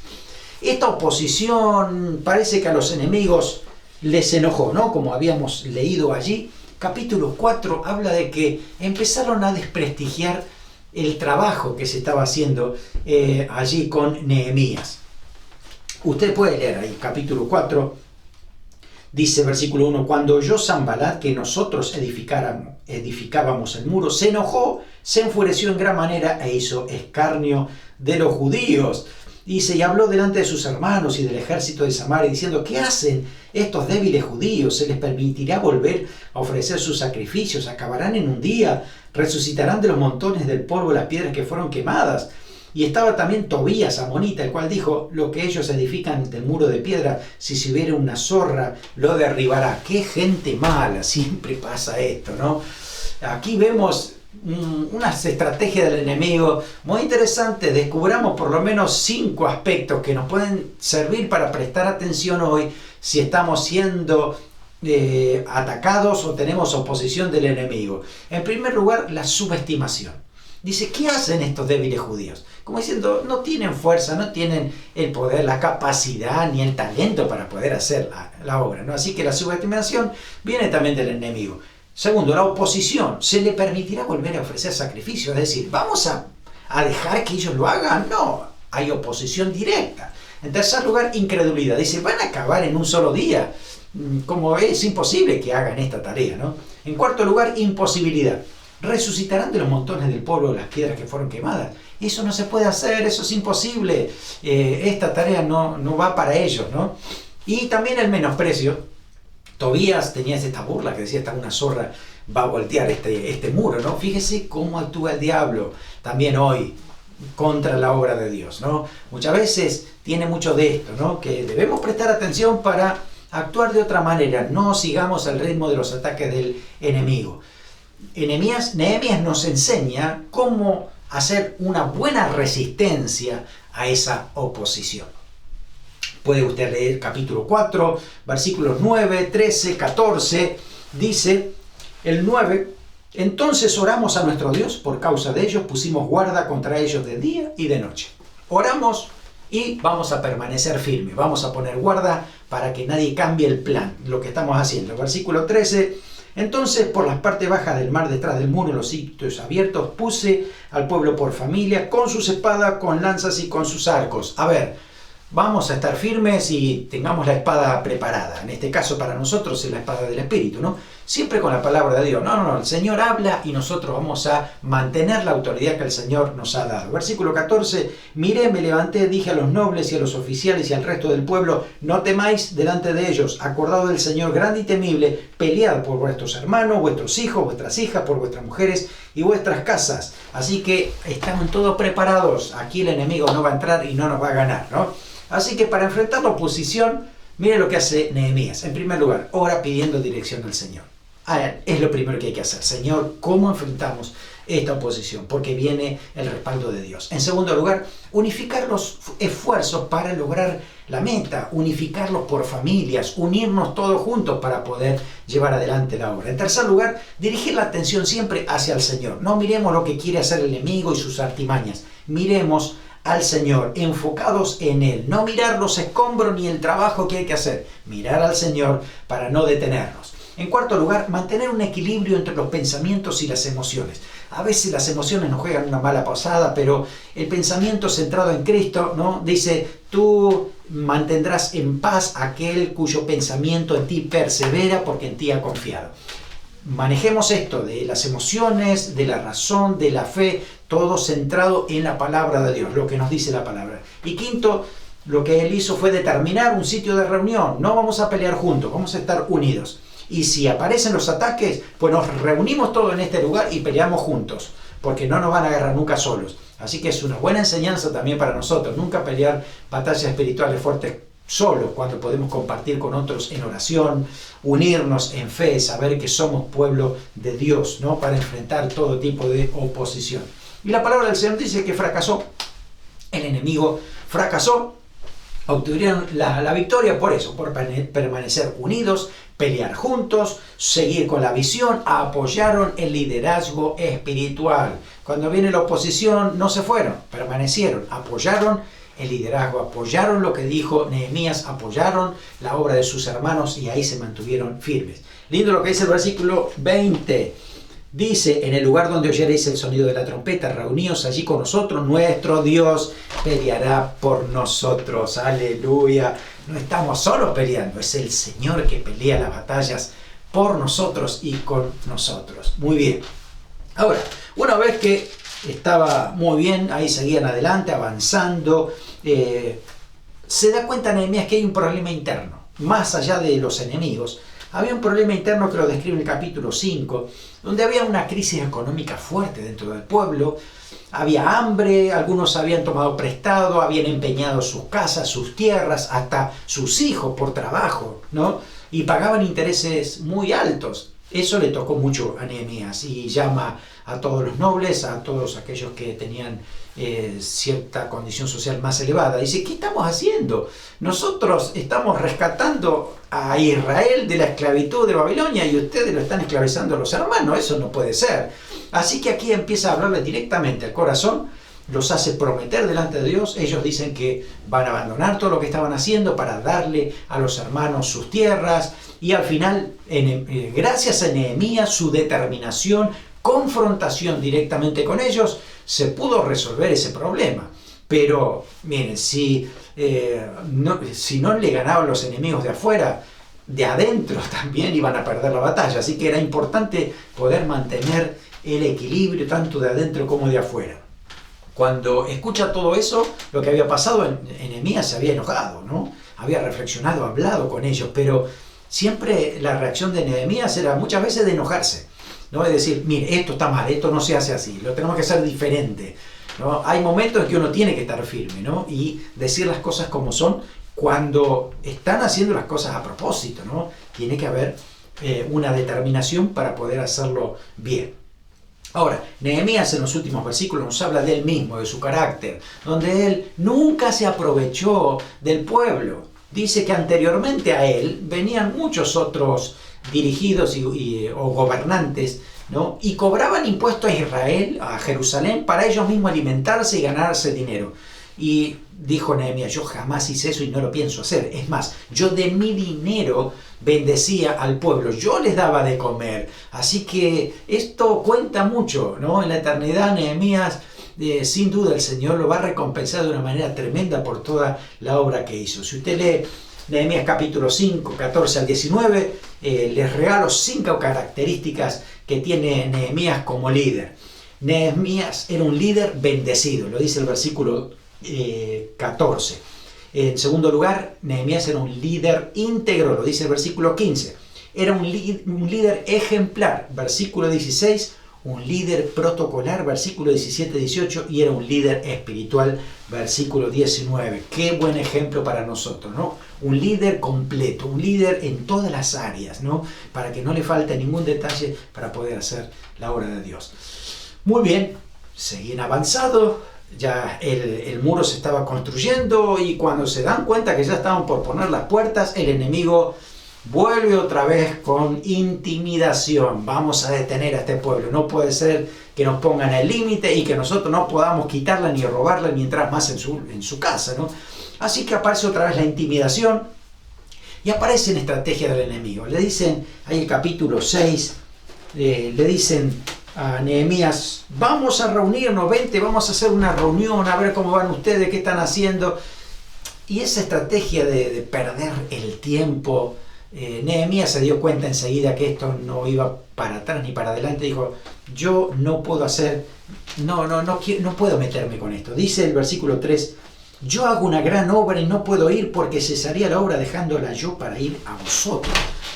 Esta oposición parece que a los enemigos les enojó, ¿no? Como habíamos leído allí. Capítulo 4 habla de que empezaron a desprestigiar el trabajo que se estaba haciendo allí con Nehemías. Usted puede leer ahí, capítulo 4, dice versículo 1, cuando oyó Sanballat que nosotros edificábamos el muro, se enojó, se enfureció en gran manera e hizo escarnio de los judíos. Dice, y habló delante de sus hermanos y del ejército de Samaria, diciendo, ¿qué hacen estos débiles judíos? ¿Se les permitirá volver a ofrecer sus sacrificios? ¿Acabarán en un día? ¿Resucitarán de los montones del polvo las piedras que fueron quemadas? Y estaba también Tobías, amonita, el cual dijo, lo que ellos edifican del muro de piedra, si se hubiera una zorra, lo derribará. ¡Qué gente mala! Siempre pasa esto, ¿no? Aquí vemos unas estrategias del enemigo muy interesantes. Descubramos por lo menos 5 aspectos que nos pueden servir para prestar atención hoy si estamos siendo atacados o tenemos oposición del enemigo. En primer lugar, la subestimación. Dice, ¿qué hacen estos débiles judíos? Como diciendo, no tienen fuerza, no tienen el poder, la capacidad ni el talento para poder hacer la obra, ¿no? Así que la subestimación viene también del enemigo. Segundo, la oposición. ¿Se le permitirá volver a ofrecer sacrificios? Es decir, ¿vamos a dejar que ellos lo hagan? No, hay oposición directa. En tercer lugar, incredulidad. Dice, van a acabar en un solo día. Como es imposible que hagan esta tarea, ¿no? En cuarto lugar, imposibilidad. Resucitarán de los montones del polvo las piedras que fueron quemadas. Eso no se puede hacer, eso es imposible. Esta tarea no va para ellos, ¿no? Y también el menosprecio. Tobías tenía esta burla que decía, esta una zorra va a voltear este muro, ¿no? Fíjese cómo actúa el diablo también hoy contra la obra de Dios, ¿no? Muchas veces tiene mucho de esto, ¿no? Que debemos prestar atención para actuar de otra manera, no sigamos el ritmo de los ataques del enemigo. Nehemías nos enseña cómo hacer una buena resistencia a esa oposición. Puede usted leer capítulo 4, versículos 9, 13, 14, dice el 9, entonces oramos a nuestro Dios por causa de ellos, pusimos guarda contra ellos de día y de noche. Oramos y vamos a permanecer firmes, vamos a poner guarda para que nadie cambie el plan, lo que estamos haciendo. Versículo 13, entonces por las partes bajas del mar detrás del muro, en los sitios abiertos, puse al pueblo por familia, con sus espadas, con lanzas y con sus arcos. A ver, vamos a estar firmes y tengamos la espada preparada. En este caso para nosotros es la espada del Espíritu, ¿no? Siempre con la palabra de Dios. No, el Señor habla y nosotros vamos a mantener la autoridad que el Señor nos ha dado. Versículo 14, miré, me levanté, dije a los nobles y a los oficiales y al resto del pueblo, no temáis delante de ellos, acordado del Señor grande y temible, pelead por vuestros hermanos, vuestros hijos, vuestras hijas, por vuestras mujeres y vuestras casas. Así que estamos todos preparados. Aquí el enemigo no va a entrar y no nos va a ganar, ¿no? Así que para enfrentar la oposición, mire lo que hace Nehemías. En primer lugar, ora pidiendo dirección del Señor. Es lo primero que hay que hacer. Señor, ¿cómo enfrentamos esta oposición? Porque viene el respaldo de Dios. En segundo lugar, unificar los esfuerzos para lograr la meta, unificarlos por familias, unirnos todos juntos para poder llevar adelante la obra. En tercer lugar, dirigir la atención siempre hacia el Señor. No miremos lo que quiere hacer el enemigo y sus artimañas. Miremos al Señor, enfocados en Él. No mirar los escombros ni el trabajo que hay que hacer. Mirar al Señor para no detenernos. En cuarto lugar, mantener un equilibrio entre los pensamientos y las emociones. A veces las emociones nos juegan una mala pasada, pero el pensamiento centrado en Cristo, ¿no? Dice, tú mantendrás en paz aquel cuyo pensamiento en ti persevera porque en ti ha confiado. Manejemos esto de las emociones, de la razón, de la fe, todo centrado en la palabra de Dios, lo que nos dice la palabra. Y quinto, lo que él hizo fue determinar un sitio de reunión. No vamos a pelear juntos, vamos a estar unidos. Y si aparecen los ataques, pues nos reunimos todos en este lugar y peleamos juntos, porque no nos van a agarrar nunca solos. Así que es una buena enseñanza también para nosotros, nunca pelear batallas espirituales fuertes solos, cuando podemos compartir con otros en oración, unirnos en fe, saber que somos pueblo de Dios, ¿no? Para enfrentar todo tipo de oposición. Y la palabra del Señor dice que fracasó, el enemigo fracasó, obtuvieron la victoria por eso, por permanecer unidos, pelear juntos, seguir con la visión, apoyaron el liderazgo espiritual. Cuando viene la oposición no se fueron, permanecieron, apoyaron el liderazgo, apoyaron lo que dijo Nehemías, apoyaron la obra de sus hermanos y ahí se mantuvieron firmes. Lindo lo que dice el versículo 20. Dice, en el lugar donde oyeréis el sonido de la trompeta, reuníos allí con nosotros, nuestro Dios peleará por nosotros. Aleluya. No estamos solos peleando, es el Señor que pelea las batallas por nosotros y con nosotros. Muy bien. Ahora, una vez que estaba muy bien, ahí seguían adelante, avanzando, se da cuenta Nehemías que hay un problema interno, más allá de los enemigos. Había un problema interno que lo describe en el capítulo 5, donde había una crisis económica fuerte dentro del pueblo, había hambre, algunos habían tomado prestado, habían empeñado sus casas, sus tierras, hasta sus hijos por trabajo, ¿no? Y pagaban intereses muy altos. Eso le tocó mucho a Nehemías y llama a todos los nobles, a todos aquellos que tenían cierta condición social más elevada. Dice, ¿qué estamos haciendo? Nosotros estamos rescatando a Israel de la esclavitud de Babilonia y ustedes lo están esclavizando a los hermanos. Eso no puede ser. Así que aquí empieza a hablarle directamente al corazón, los hace prometer delante de Dios. Ellos dicen que van a abandonar todo lo que estaban haciendo para darle a los hermanos sus tierras. Y al final, gracias a Nehemías, su determinación, confrontación directamente con ellos, se pudo resolver ese problema. Pero miren, si no le ganaban los enemigos de afuera, de adentro también iban a perder la batalla. Así que era importante poder mantener el equilibrio tanto de adentro como de afuera. Cuando escucha todo eso, lo que había pasado, Nehemías se había enojado, ¿no? Había reflexionado, hablado con ellos, pero siempre la reacción de Nehemías era muchas veces de enojarse, ¿no? Es decir, mire, esto está mal, esto no se hace así, lo tenemos que hacer diferente, ¿no? Hay momentos en que uno tiene que estar firme, ¿no? Y decir las cosas como son cuando están haciendo las cosas a propósito, ¿no? Tiene que haber una determinación para poder hacerlo bien. Ahora, Nehemías en los últimos versículos nos habla de él mismo, de su carácter, donde él nunca se aprovechó del pueblo. Dice que anteriormente a él venían muchos otros dirigidos o gobernantes, ¿no? Y cobraban impuestos a Israel, a Jerusalén, para ellos mismos alimentarse y ganarse dinero. Y dijo Nehemías, yo jamás hice eso y no lo pienso hacer. Es más, yo de mi dinero bendecía al pueblo, yo les daba de comer. Así que esto cuenta mucho, ¿no? En la eternidad Nehemías, sin duda el Señor lo va a recompensar de una manera tremenda por toda la obra que hizo. Si usted lee Nehemías capítulo 5, 14 al 19, les regalo 5 características que tiene Nehemías como líder. Nehemías era un líder bendecido, lo dice el versículo 14. En segundo lugar, Nehemías era un líder íntegro, lo dice el versículo 15. Era un líder ejemplar, versículo 16. Un líder protocolar, versículo 17-18. Y era un líder espiritual, versículo 19. Qué buen ejemplo para nosotros, ¿no? Un líder completo, un líder en todas las áreas, ¿no? Para que no le falte ningún detalle para poder hacer la obra de Dios. Muy bien, seguían avanzando. Ya el muro se estaba construyendo y cuando se dan cuenta que ya estaban por poner las puertas, el enemigo vuelve otra vez con intimidación. Vamos a detener a este pueblo. No puede ser que nos pongan el límite y que nosotros no podamos quitarla ni robarla ni entrar más en su casa, ¿no? Así que aparece otra vez la intimidación y aparecen estrategias del enemigo. Le dicen, ahí el capítulo 6, le dicen a Nehemías, vamos a reunirnos, vente, vamos a hacer una reunión, a ver cómo van ustedes, qué están haciendo. Y esa estrategia de perder el tiempo, Nehemías se dio cuenta enseguida que esto no iba para atrás ni para adelante. Dijo, yo no puedo hacer, no puedo meterme con esto. Dice el versículo 3, yo hago una gran obra y no puedo ir porque cesaría la obra dejándola yo para ir a vosotros.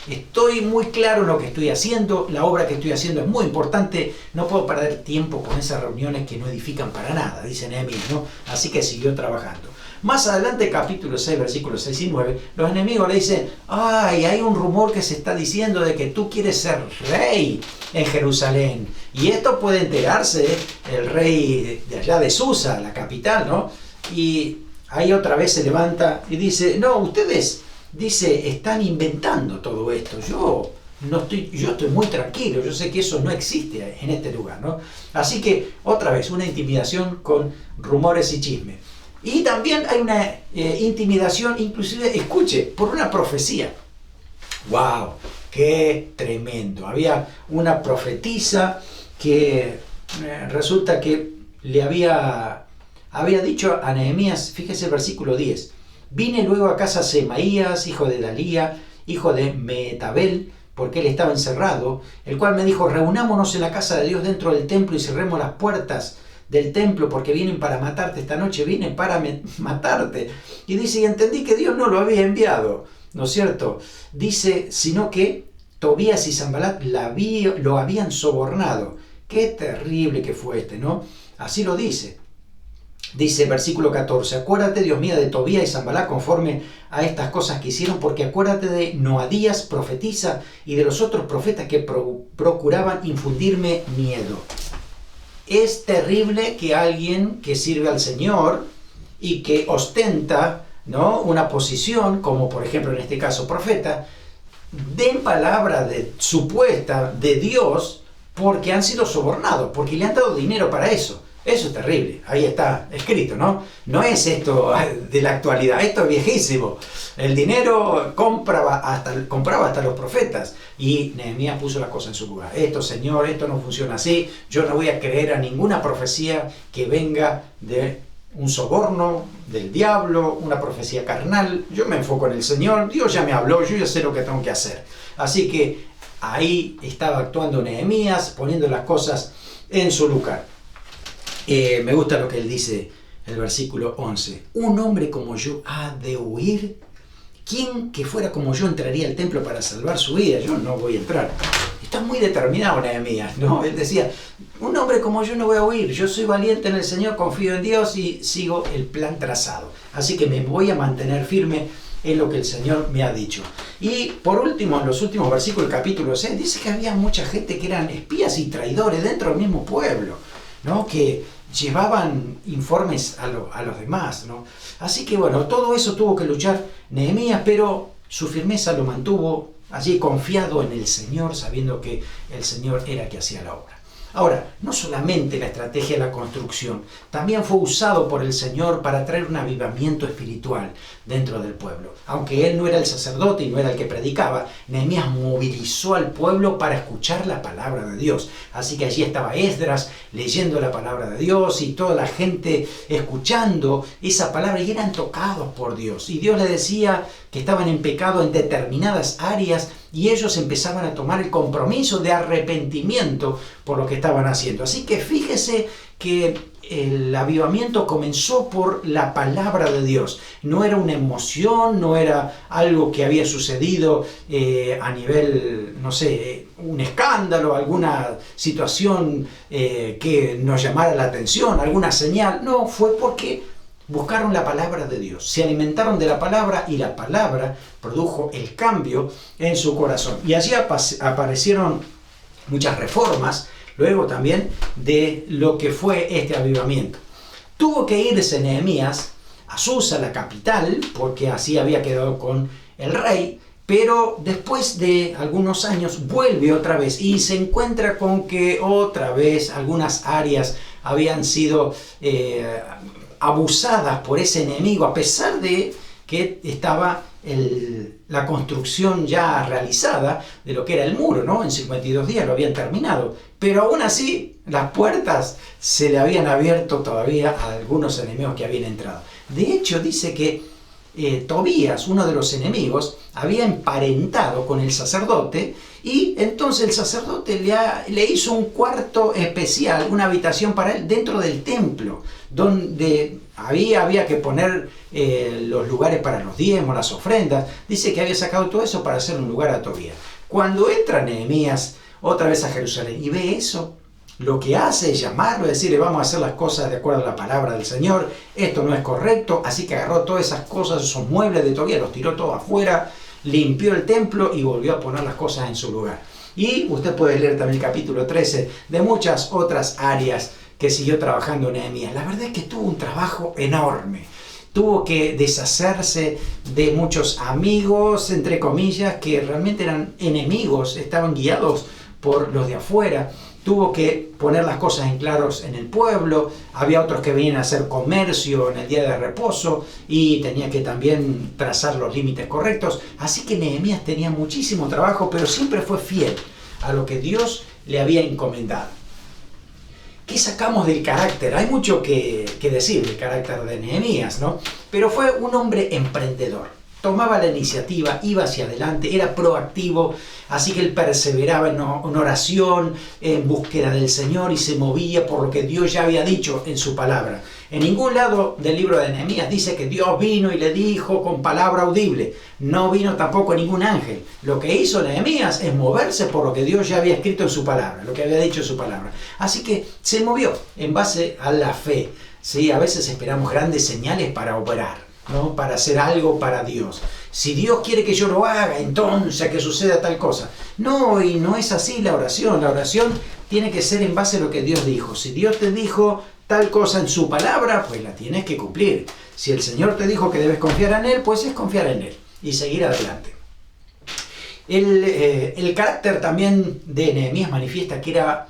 Estoy muy claro en lo que estoy haciendo, la obra que estoy haciendo es muy importante, no puedo perder tiempo con esas reuniones que no edifican para nada, dice Nehemías, ¿no? Así que siguió trabajando. Más adelante, capítulo 6, versículos 6 y 9, los enemigos le dicen, ay, hay un rumor que se está diciendo de que tú quieres ser rey en Jerusalén. Y esto puede enterarse el rey de allá de Susa, la capital, ¿no? Y ahí otra vez se levanta y dice, no, ustedes... Dice, están inventando todo esto. Yo estoy muy tranquilo, yo sé que eso no existe en este lugar, ¿no? Así que, otra vez, una intimidación con rumores y chismes. Y también hay una intimidación, inclusive, escuche, por una profecía. ¡Wow! ¡Qué tremendo! Había una profetisa que resulta que le había dicho a Nehemías, fíjese el versículo 10, vine luego a casa Semaías, hijo de Dalía, hijo de Mehetabel, porque él estaba encerrado, el cual me dijo, reunámonos en la casa de Dios dentro del templo y cerremos las puertas del templo, porque vienen para matarte esta noche, vienen para matarte. Y dice, y entendí que Dios no lo había enviado, ¿no es cierto? Dice, sino que Tobías y Sanbalat lo habían sobornado. Qué terrible que fue ¿no? Así lo dice. Dice versículo 14, acuérdate, Dios mío, de Tobías y Sanbalat conforme a estas cosas que hicieron, porque acuérdate de Noadías, profetisa, y de los otros profetas que procuraban infundirme miedo. Es terrible que alguien que sirve al Señor y que ostenta, ¿no?, una posición, como por ejemplo en este caso profeta, den palabra supuesta de Dios porque han sido sobornados, porque le han dado dinero para eso. Eso es terrible, ahí está escrito, ¿no? No es esto de la actualidad, esto es viejísimo. El dinero compraba hasta los profetas. Y Nehemías puso las cosas en su lugar. Esto, Señor, esto no funciona así. Yo no voy a creer a ninguna profecía que venga de un soborno del diablo, una profecía carnal. Yo me enfoco en el Señor, Dios ya me habló, yo ya sé lo que tengo que hacer. Así que ahí estaba actuando Nehemías, poniendo las cosas en su lugar. Me gusta lo que él dice, el versículo 11. Un hombre como yo ha de huir. ¿Quién que fuera como yo entraría al templo para salvar su vida? Yo no voy a entrar. Está muy determinado Nehemías, ¿no? Él decía, un hombre como yo no voy a huir. Yo soy valiente en el Señor, confío en Dios y sigo el plan trazado. Así que me voy a mantener firme en lo que el Señor me ha dicho. Y por último, en los últimos versículos del capítulo 6, dice que había mucha gente que eran espías y traidores dentro del mismo pueblo, ¿no? Que llevaban informes a los demás, ¿no? Así que bueno, todo eso tuvo que luchar Nehemías, pero su firmeza lo mantuvo allí confiado en el Señor, sabiendo que el Señor era el que hacía la obra. Ahora, no solamente la estrategia de la construcción, también fue usado por el Señor para traer un avivamiento espiritual dentro del pueblo. Aunque él no era el sacerdote y no era el que predicaba, Nehemías movilizó al pueblo para escuchar la palabra de Dios. Así que allí estaba Esdras leyendo la palabra de Dios y toda la gente escuchando esa palabra y eran tocados por Dios. Y Dios les decía que estaban en pecado en determinadas áreas y ellos empezaban a tomar el compromiso de arrepentimiento por lo que estaban haciendo. Así que fíjese que el avivamiento comenzó por la palabra de Dios. No era una emoción, no era algo que había sucedido a nivel, no sé, un escándalo, alguna situación que nos llamara la atención, alguna señal. No, fue porque buscaron la palabra de Dios, se alimentaron de la palabra y la palabra produjo el cambio en su corazón. Y allí aparecieron muchas reformas, luego también de lo que fue este avivamiento. Tuvo que irse Nehemías a Susa, la capital, porque así había quedado con el rey, pero después de algunos años vuelve otra vez y se encuentra con que otra vez algunas áreas habían sido abusadas por ese enemigo, a pesar de que estaba la construcción ya realizada de lo que era el muro, ¿no? En 52 días lo habían terminado, pero aún así las puertas se le habían abierto todavía a algunos enemigos que habían entrado. De hecho, dice que Tobías, uno de los enemigos, había emparentado con el sacerdote y entonces el sacerdote le hizo un cuarto especial, una habitación para él dentro del templo, donde había que poner los lugares para los diezmos, las ofrendas. Dice que había sacado todo eso para hacer un lugar a Tobías. Cuando entra Nehemías otra vez a Jerusalén y ve eso, lo que hace es llamarlo y decirle, vamos a hacer las cosas de acuerdo a la palabra del Señor, esto no es correcto. Así que agarró todas esas cosas, esos muebles de Tobías, los tiró todos afuera, limpió el templo y volvió a poner las cosas en su lugar. Y usted puede leer también el capítulo 13 de muchas otras áreas que siguió trabajando Nehemías. La verdad es que tuvo un trabajo enorme. Tuvo que deshacerse de muchos amigos, entre comillas, que realmente eran enemigos, estaban guiados por los de afuera. Tuvo que poner las cosas en claros en el pueblo. Había otros que venían a hacer comercio en el día de reposo y tenía que también trazar los límites correctos. Así que Nehemías tenía muchísimo trabajo, pero siempre fue fiel a lo que Dios le había encomendado. ¿Qué sacamos del carácter? Hay mucho que decir del carácter de Nehemías, ¿no? Pero fue un hombre emprendedor. Tomaba la iniciativa, iba hacia adelante, era proactivo, así que él perseveraba en oración, en búsqueda del Señor y se movía por lo que Dios ya había dicho en su palabra. En ningún lado del libro de Nehemías dice que Dios vino y le dijo con palabra audible. No vino tampoco ningún ángel. Lo que hizo Nehemías es moverse por lo que Dios ya había escrito en su palabra, lo que había dicho en su palabra. Así que se movió en base a la fe. ¿Sí? A veces esperamos grandes señales para operar, ¿no? Para hacer algo para Dios. Si Dios quiere que yo lo haga, entonces que suceda tal cosa. No, y no es así la oración. La oración tiene que ser en base a lo que Dios dijo. Si Dios te dijo tal cosa en su palabra, pues la tienes que cumplir. Si el Señor te dijo que debes confiar en Él, pues es confiar en Él y seguir adelante. El carácter también de Nehemías manifiesta que era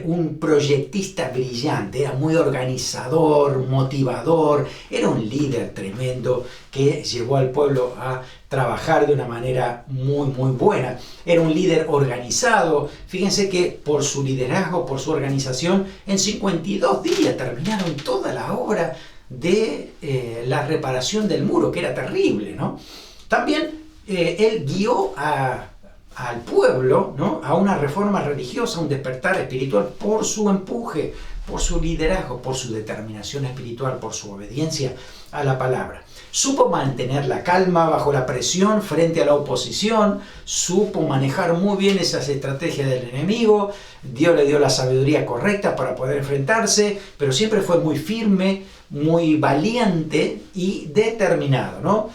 un proyectista brillante, era muy organizador, motivador, era un líder tremendo que llevó al pueblo a trabajar de una manera muy buena. Era un líder organizado. Fíjense que por su liderazgo, por su organización, en 52 días terminaron toda la obra de la reparación del muro, que era terrible, ¿no? También él guió al pueblo, ¿no?, a una reforma religiosa, un despertar espiritual por su empuje, por su liderazgo, por su determinación espiritual, por su obediencia a la palabra. Supo mantener la calma bajo la presión frente a la oposición, supo manejar muy bien esas estrategias del enemigo, Dios le dio la sabiduría correcta para poder enfrentarse, pero siempre fue muy firme, muy valiente y determinado, ¿no?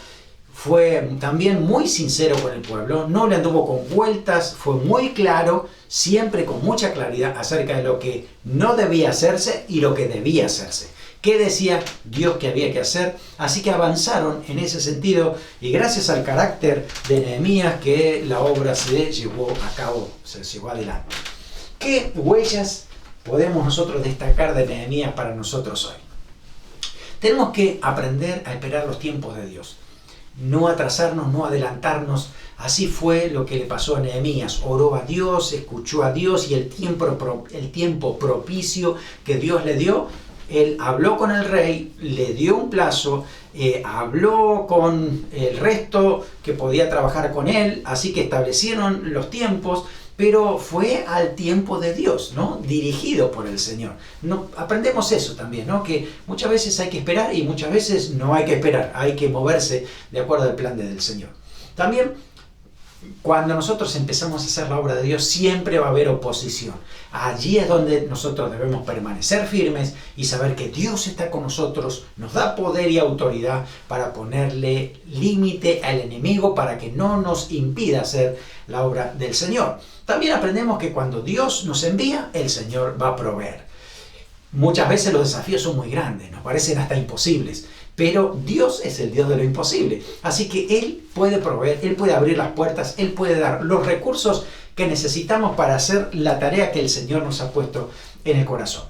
Fue también muy sincero con el pueblo, no le anduvo con vueltas, fue muy claro, siempre con mucha claridad acerca de lo que no debía hacerse y lo que debía hacerse. ¿Qué decía Dios que había que hacer? Así que avanzaron en ese sentido y gracias al carácter de Nehemías que la obra se llevó a cabo, se llevó adelante. ¿Qué huellas podemos nosotros destacar de Nehemías para nosotros hoy? Tenemos que aprender a esperar los tiempos de Dios. No atrasarnos, no adelantarnos. Así fue lo que le pasó a Nehemías. Oró a Dios, escuchó a Dios y el tiempo propicio que Dios le dio, él habló con el rey, le dio un plazo, habló con el resto que podía trabajar con él, así que establecieron los tiempos, pero fue al tiempo de Dios, ¿no?, dirigido por el Señor. No, aprendemos eso también, ¿no?, que muchas veces hay que esperar y muchas veces no hay que esperar, hay que moverse de acuerdo al plan del Señor. También, cuando nosotros empezamos a hacer la obra de Dios, siempre va a haber oposición. Allí es donde nosotros debemos permanecer firmes y saber que Dios está con nosotros, nos da poder y autoridad para ponerle límite al enemigo para que no nos impida hacer la obra del Señor. También aprendemos que cuando Dios nos envía, el Señor va a proveer. Muchas veces los desafíos son muy grandes, nos parecen hasta imposibles, pero Dios es el Dios de lo imposible. Así que Él puede proveer, Él puede abrir las puertas, Él puede dar los recursos que necesitamos para hacer la tarea que el Señor nos ha puesto en el corazón.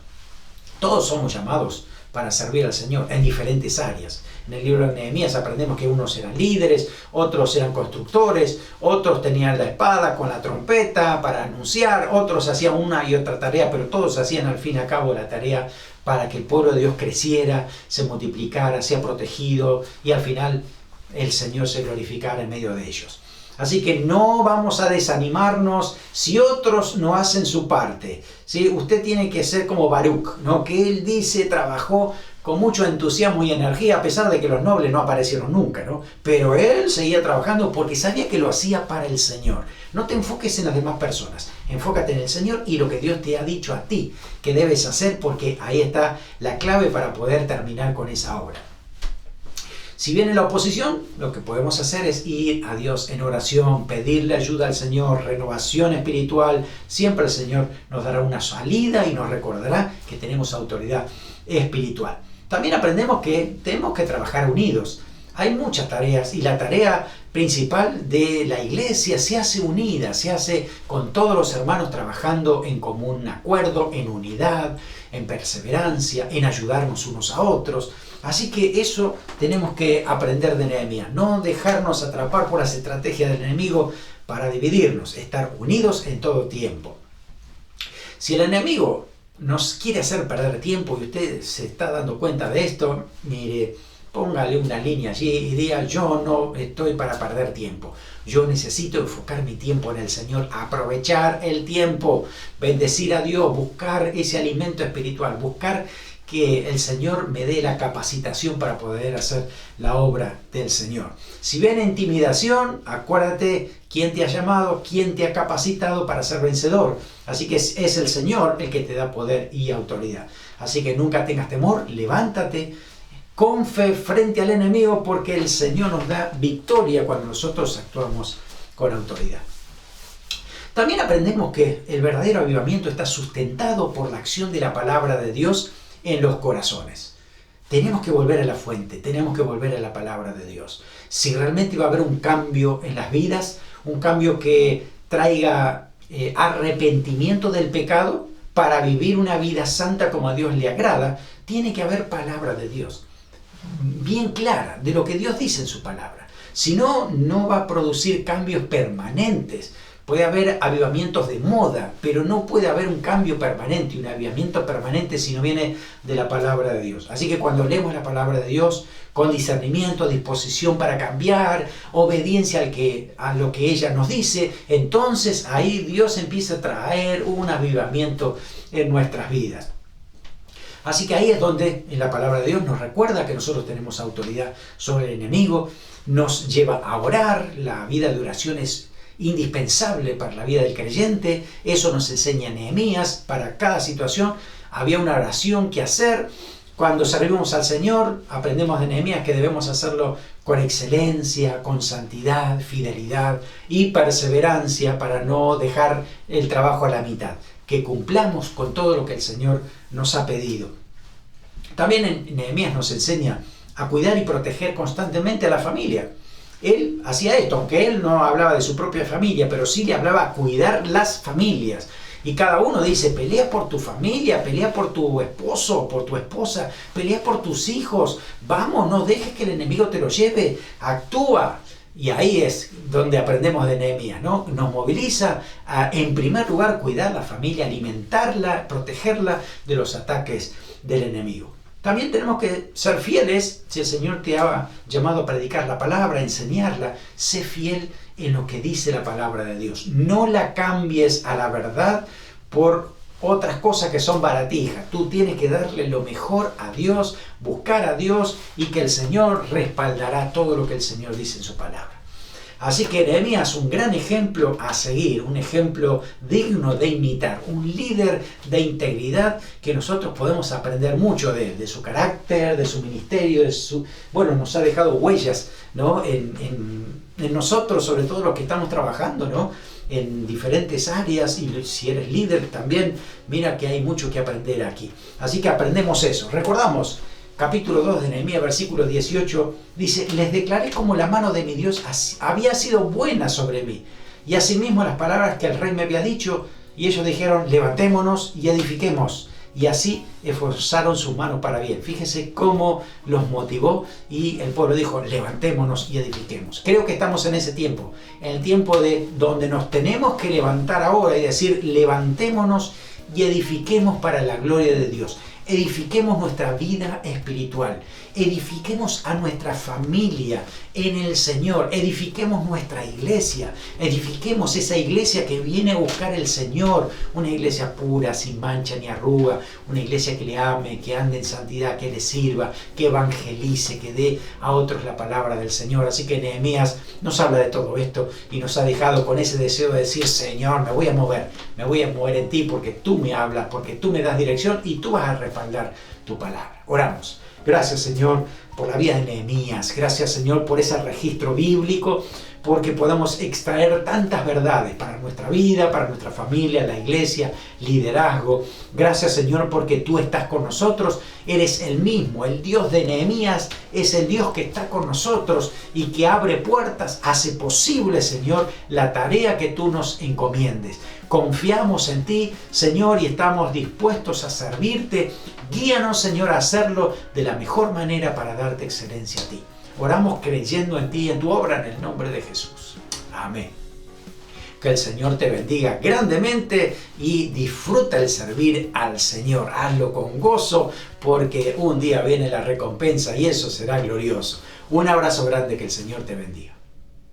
Todos somos llamados para servir al Señor en diferentes áreas. En el libro de Nehemías aprendemos que unos eran líderes, otros eran constructores, otros tenían la espada con la trompeta para anunciar, otros hacían una y otra tarea, pero todos hacían al fin y al cabo la tarea para que el pueblo de Dios creciera, se multiplicara, sea protegido y al final el Señor se glorificara en medio de ellos. Así que no vamos a desanimarnos si otros no hacen su parte, ¿sí? Usted tiene que ser como Baruch, ¿no?, que él dice, trabajó con mucho entusiasmo y energía, a pesar de que los nobles no aparecieron nunca, ¿no? Pero él seguía trabajando porque sabía que lo hacía para el Señor. No te enfoques en las demás personas, enfócate en el Señor y lo que Dios te ha dicho a ti que debes hacer, porque ahí está la clave para poder terminar con esa obra. Si viene la oposición, lo que podemos hacer es ir a Dios en oración, pedirle ayuda al Señor, renovación espiritual. Siempre el Señor nos dará una salida y nos recordará que tenemos autoridad espiritual. También aprendemos que tenemos que trabajar unidos. Hay muchas tareas y la tarea principal de la iglesia se hace unida, se hace con todos los hermanos trabajando en común acuerdo, en unidad, en perseverancia, en ayudarnos unos a otros. Así que eso tenemos que aprender de Nehemías, no dejarnos atrapar por las estrategias del enemigo para dividirnos, estar unidos en todo tiempo. Si el enemigo nos quiere hacer perder tiempo y usted se está dando cuenta de esto, mire, póngale una línea allí y diga: yo no estoy para perder tiempo. Yo necesito enfocar mi tiempo en el Señor, aprovechar el tiempo, bendecir a Dios, buscar ese alimento espiritual, buscar que el Señor me dé la capacitación para poder hacer la obra del Señor. Si viene intimidación, acuérdate quién te ha llamado, quién te ha capacitado para ser vencedor. Así que es el Señor el que te da poder y autoridad. Así que nunca tengas temor, levántate con fe frente al enemigo, porque el Señor nos da victoria cuando nosotros actuamos con autoridad. También aprendemos que el verdadero avivamiento está sustentado por la acción de la palabra de Dios en los corazones. Tenemos que volver a la fuente, tenemos que volver a la palabra de Dios. Si realmente va a haber un cambio en las vidas, un cambio que traiga arrepentimiento del pecado para vivir una vida santa como a Dios le agrada, tiene que haber palabra de Dios bien clara de lo que Dios dice en su palabra. Si no, no va a producir cambios permanentes, puede haber avivamientos de moda, pero no puede haber un cambio permanente, un avivamiento permanente si no viene de la palabra de Dios. Así que cuando leemos la palabra de Dios con discernimiento, disposición para cambiar, obediencia a lo que ella nos dice, entonces ahí Dios empieza a traer un avivamiento en nuestras vidas. Así que ahí es donde en la palabra de Dios nos recuerda que nosotros tenemos autoridad sobre el enemigo, nos lleva a orar, la vida de oración es indispensable para la vida del creyente, eso nos enseña Nehemías, para cada situación había una oración que hacer. Cuando servimos al Señor, aprendemos de Nehemías que debemos hacerlo con excelencia, con santidad, fidelidad y perseverancia para no dejar el trabajo a la mitad, que cumplamos con todo lo que el Señor nos ha pedido. También Nehemías nos enseña a cuidar y proteger constantemente a la familia. Él hacía esto, aunque él no hablaba de su propia familia, pero sí le hablaba a cuidar las familias. Y cada uno dice, pelea por tu familia, pelea por tu esposo, por tu esposa, pelea por tus hijos. Vamos, no dejes que el enemigo te lo lleve, actúa. Y ahí es donde aprendemos de Nehemías, ¿no? Nos moviliza a, en primer lugar, cuidar la familia, alimentarla, protegerla de los ataques del enemigo. También tenemos que ser fieles, si el Señor te ha llamado a predicar la palabra, a enseñarla, sé fiel en lo que dice la palabra de Dios. No la cambies a la verdad por otras cosas que son baratijas. Tú tienes que darle lo mejor a Dios, buscar a Dios y que el Señor respaldará todo lo que el Señor dice en su palabra. Así que Nehemías, un gran ejemplo a seguir, un ejemplo digno de imitar, un líder de integridad que nosotros podemos aprender mucho de su carácter, de su ministerio, nos ha dejado huellas, ¿no? en nosotros, sobre todo los que estamos trabajando, ¿no? En diferentes áreas, y si eres líder también, mira que hay mucho que aprender aquí. Así que aprendemos eso. Recordamos, capítulo 2 de Nehemías, versículo 18, dice, les declaré como la mano de mi Dios había sido buena sobre mí, y asimismo las palabras que el rey me había dicho, y ellos dijeron, levantémonos y edifiquemos, y así esforzaron su mano para bien. Fíjese cómo los motivó, y el pueblo dijo, levantémonos y edifiquemos. Creo que estamos en ese tiempo, en el tiempo de donde nos tenemos que levantar ahora, y decir, levantémonos y edifiquemos para la gloria de Dios. Edifiquemos nuestra vida espiritual, edifiquemos a nuestra familia en el Señor, edifiquemos nuestra iglesia, edifiquemos esa iglesia que viene a buscar el Señor, una iglesia pura, sin mancha ni arruga, una iglesia que le ame, que ande en santidad, que le sirva, que evangelice, que dé a otros la palabra del Señor. Así que Nehemías nos habla de todo esto y nos ha dejado con ese deseo de decir, Señor, me voy a mover en ti porque tú me hablas, porque tú me das dirección y tú vas a respaldar tu palabra. Oramos. Gracias, Señor, por la vida de Nehemías. Gracias, Señor, por ese registro bíblico, porque podamos extraer tantas verdades para nuestra vida, para nuestra familia, la iglesia, liderazgo. Gracias, Señor, porque tú estás con nosotros. Eres el mismo. El Dios de Nehemías es el Dios que está con nosotros y que abre puertas, hace posible, Señor, la tarea que tú nos encomiendes. Confiamos en ti, Señor, y estamos dispuestos a servirte. Guíanos, Señor, a hacerlo de la mejor manera para darte excelencia a ti. Oramos creyendo en ti y en tu obra en el nombre de Jesús. Amén. Que el Señor te bendiga grandemente y disfruta el servir al Señor. Hazlo con gozo porque un día viene la recompensa y eso será glorioso. Un abrazo grande, que el Señor te bendiga.